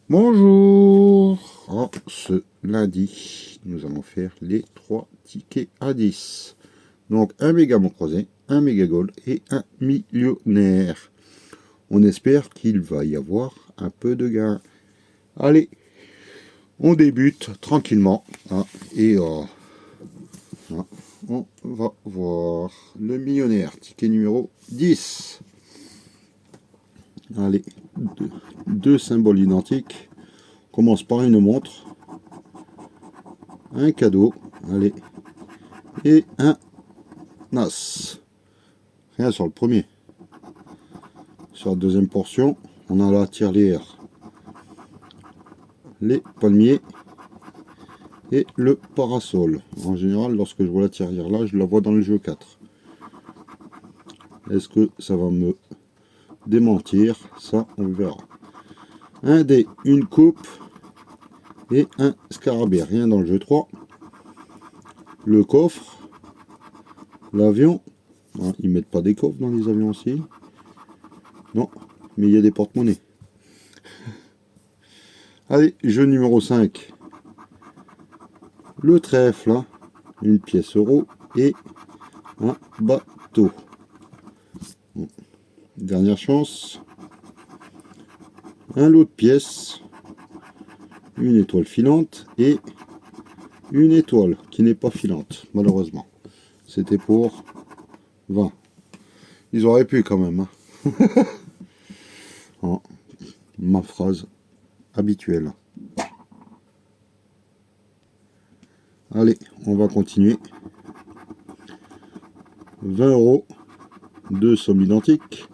Bonjour. Ce lundi, nous allons faire les 3 tickets à 10. Donc un méga mot croisé, un méga goal et un millionnaire. On espère qu'il va y avoir un peu de gain. Allez, on débute tranquillement. Et on va voir le millionnaire. Ticket numéro 10. Allez, deux symboles identiques. On commence par une montre. Un cadeau. Allez. Et un as. Rien sur le premier. Sur la deuxième portion, on a la tirelire, les palmiers et le parasol. En général, lorsque je vois la tirelire là, je la vois dans le jeu 4. Est-ce que ça va me démentir? Ça, on verra. Un dé, une coupe et un scarabée. Rien dans le jeu 3. Le coffre, l'avion. Ils mettent pas des coffres dans les avions aussi. Non, mais il y a des porte-monnaies. Allez, jeu numéro 5. Le trèfle, une pièce euro et un bateau. Bon. Dernière chance. Un lot de pièces, une étoile filante et une étoile qui n'est pas filante, malheureusement. C'était pour 20. Ils auraient pu quand même. Ma phrase habituelle. Allez, on va continuer. 20 euros, deux sommes identiques.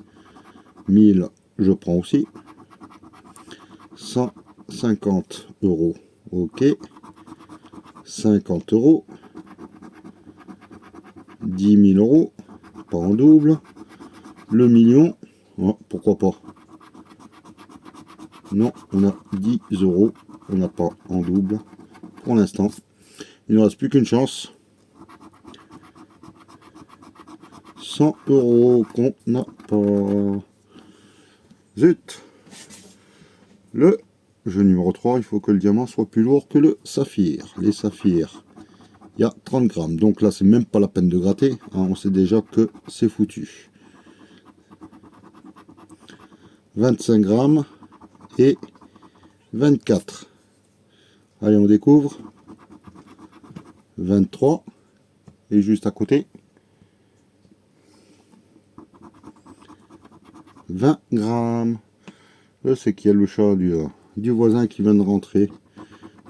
1000, je prends aussi. 150 euros, ok. 50 euros. 10 000 euros, pas en double. Le million, pourquoi pas. Non, on a 10 euros, on n'a pas en double pour l'instant. Il ne reste plus qu'une chance. 100 euros qu'on n'a pas. Zut. Le jeu numéro 3, il faut que le diamant soit plus lourd que le saphir. Les saphirs, il y a 30 grammes. Donc là, c'est même pas la peine de gratter. On sait déjà que c'est foutu. 25 grammes et 24. Allez, on découvre. 23. Et juste à côté, 20 grammes. Je sais qu'il y a le chat du voisin qui vient de rentrer.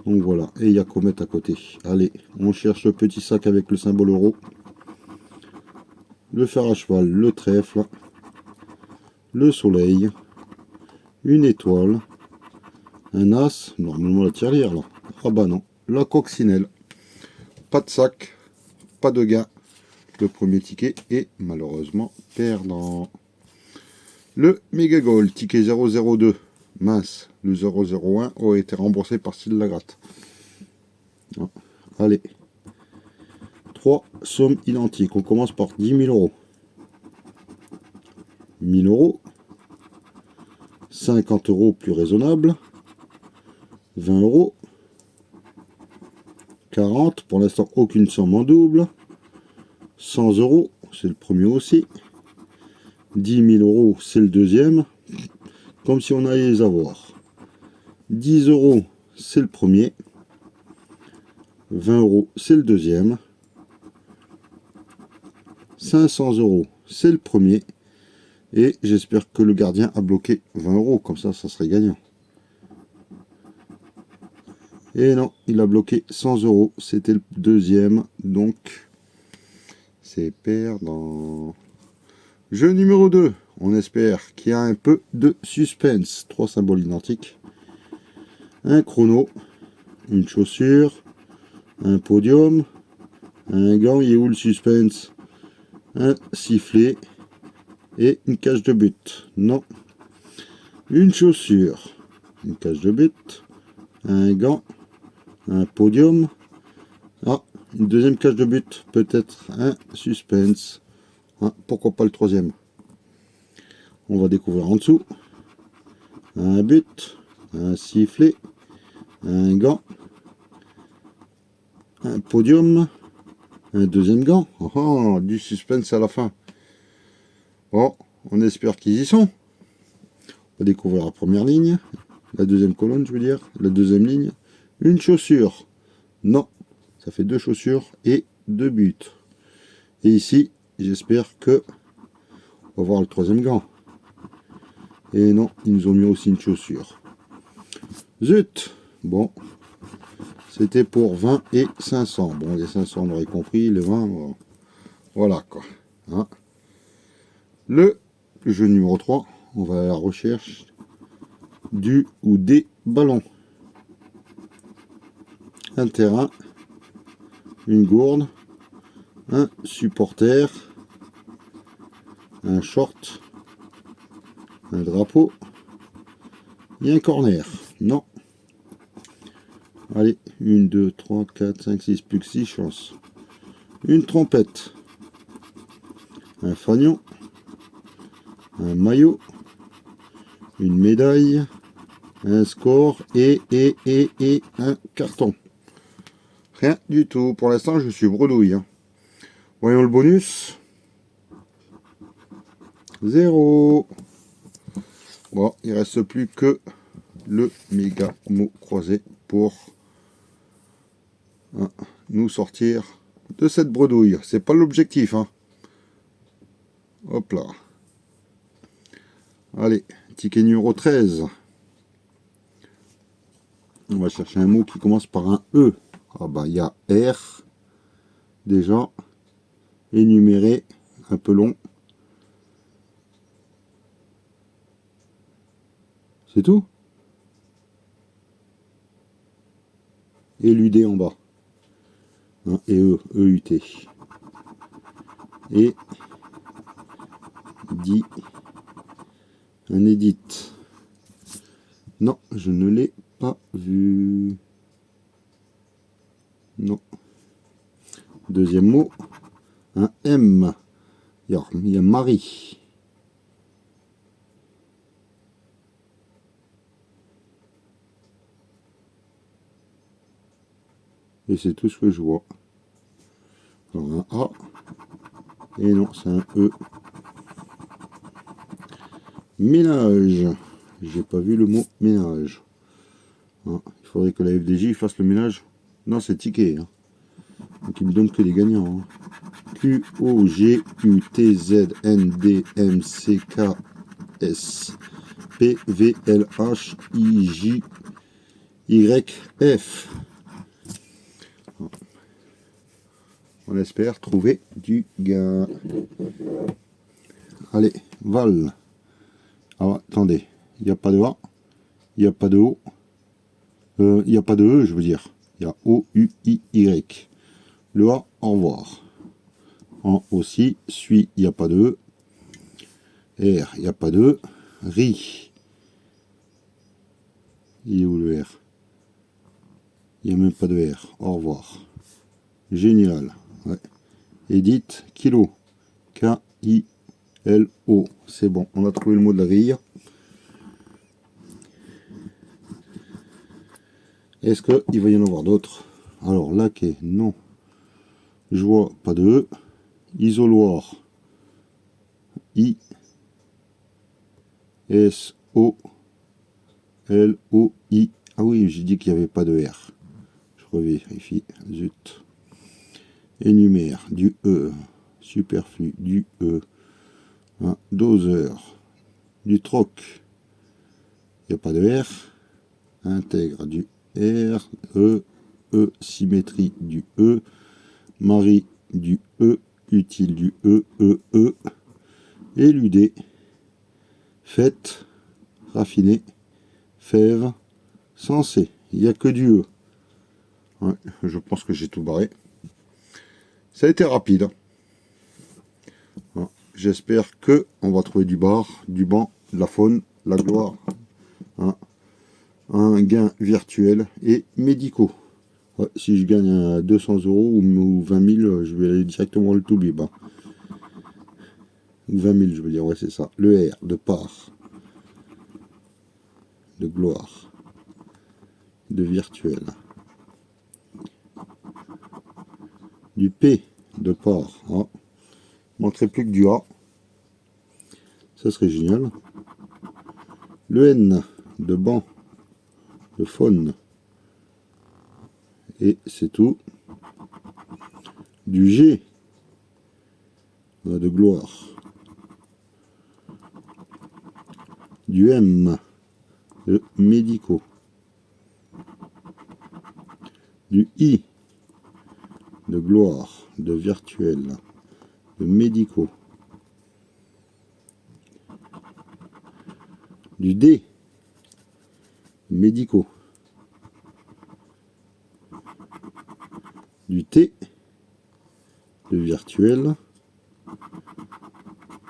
Donc voilà, et il y a Comet à côté. Allez, on cherche le petit sac avec le symbole euro. Le fer à cheval, le trèfle, le soleil, une étoile, un as, normalement la tirelire là. Ah bah non, la coccinelle. Pas de sac, pas de gain. Le premier ticket est malheureusement perdant. Le méga goal, ticket 002. Mince, le 001 aurait été remboursé par Style Lagratte. Allez. 3 sommes identiques. On commence par 10 000 euros. 1000 euros. 50 euros plus raisonnable. 20 euros. 40. Pour l'instant, aucune somme en double. 100 euros. C'est le premier aussi. 10 000 euros, c'est le deuxième. Comme si on allait les avoir. 10 euros, c'est le premier. 20 euros, c'est le deuxième. 500 euros, c'est le premier. Et j'espère que le gardien a bloqué 20 euros. Comme ça, ça serait gagnant. Et non, il a bloqué 100 euros. C'était le deuxième. Donc, c'est perdant. Jeu numéro 2. On espère qu'il y a un peu de suspense. 3 symboles identiques. Un chrono. Une chaussure. Un podium. Un gant. Il est où le suspense? Un sifflet. Et une cage de but. Non. Une chaussure. Une cage de but. Un gant. Un podium. Ah, une deuxième cage de but. Peut-être un suspense. Pourquoi pas le troisième? On va découvrir en dessous. Un but. un sifflet, un gant, un podium, un deuxième gant. Oh, du suspense à la fin. Bon, on espère qu'ils y sont. On va découvrir la première ligne, la deuxième colonne, je veux dire, la deuxième ligne. Une chaussure. Non, ça fait deux chaussures et deux buts. Et ici, j'espère que on va voir le troisième gant. Et non, ils nous ont mis aussi une chaussure. Zut! Bon, c'était pour 20 et 500. Bon, les 500, on aurait compris, les 20, bon, voilà quoi. Hein. Le jeu numéro 3, on va à la recherche du ou des ballons. Un terrain, une gourde, un supporter, un short, un drapeau et un corner. Non. Allez, 1, 2, 3, 4, 5, 6, plus que 6 chances. Une trompette, un fanion, un maillot, une médaille, un score et un carton. Rien du tout. Pour l'instant, je suis bredouille. Hein. Voyons le bonus. 0. Bon, il reste plus que le méga mot croisé pour nous sortir de cette bredouille. C'est pas l'objectif. Hein. Hop là. Allez, ticket numéro 13. On va chercher un mot qui commence par un E. Ah bah il y a R déjà. Énuméré, un peu long. C'est tout. Éludé en bas. Hein, et E, E-U-T. Et dit un edit. Non, je ne l'ai pas vu. Non. Deuxième mot, un M. Il y a Marie. Et c'est tout ce que je vois. Alors un A. Et non, c'est un E. Ménage. J'ai pas vu le mot ménage. Hein, il faudrait que la FDJ fasse le ménage. Non, c'est ticket. Hein. Donc il me donne que des gagnants. Hein. Q, O, G, U, T, Z, N, D, M, C, K, S, P, V, L, H, I, J, Y, F. On espère trouver du gain. Allez, Val. Ah, attendez, il n'y a pas de A, il n'y a pas de O, il n'y a pas de E, je veux dire. Il y a O, U, I, Y. Le A, au revoir. En aussi, suis, il n'y a pas de E. R, il n'y a pas de E. Ri. Il est où le R? Il n'y a même pas de R. Au revoir. Génial. Ouais. Edith, kilo. K-I-L-O. C'est bon, on a trouvé le mot de la grille. Est-ce qu'il va y en avoir d'autres? Alors, laquais, non. Je vois pas de E. Isoloir. I. S. O. L. O. I. Ah oui, j'ai dit qu'il n'y avait pas de R. Je revérifie. Zut. Énumère. Du E. Superflu. Du E. Un doseur. Du troc. Il n'y a pas de R. Intègre. Du R. E. E. Symétrie. Du E. Marie. Du E. Utile. Du E. E. E. Éludé. Fête. Raffiné. Fève. Sensé. Il n'y a que du E. Ouais, je pense que j'ai tout barré. Ça a été rapide. Hein. J'espère que on va trouver du bar, du banc, de la faune, la gloire. Hein. Un gain virtuel et médicaux. Ouais, si je gagne à 200 € ou 20 000, je vais aller directement le Toubib. Hein. Ou 20 000, je veux dire, ouais, c'est ça. Le R de part, de gloire. de virtuel. Du P de port. Oh. Il manquerait plus que du A. Ça serait génial. Le N de banc, de faune. Et c'est tout. Du G de gloire. Du M de médicaux. Du I de gloire, de virtuel, de médicaux. Du D, médicaux. Du T, de virtuel.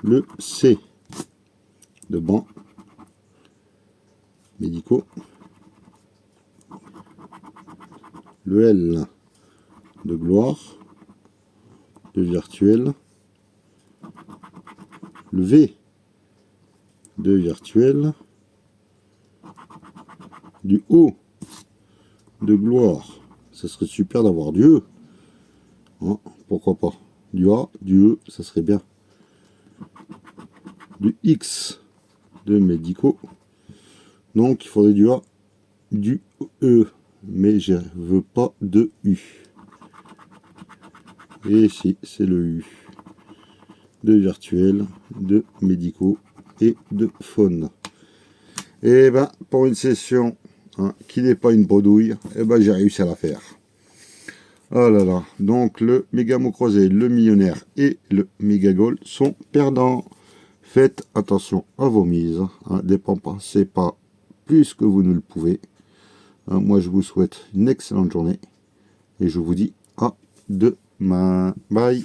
Le C, de banc, médicaux. Le L, de gloire, de virtuel. Le V, de virtuel. Du O, de gloire. Ça serait super d'avoir du E. Hein, pourquoi pas. Du A, du E, ça serait bien. Du X, de médicaux. Donc il faudrait du A, du E. Mais je veux pas de U. Et si, c'est le U. De virtuel, de médicaux et de faune. Et ben, pour une session qui n'est pas une bredouille, et ben j'ai réussi à la faire. Oh là là, donc le méga mot croisé, le millionnaire et le méga gold sont perdants. Faites attention à vos mises, dépensez pas plus que vous ne le pouvez. Moi je vous souhaite une excellente journée et je vous dis à demain. Bye.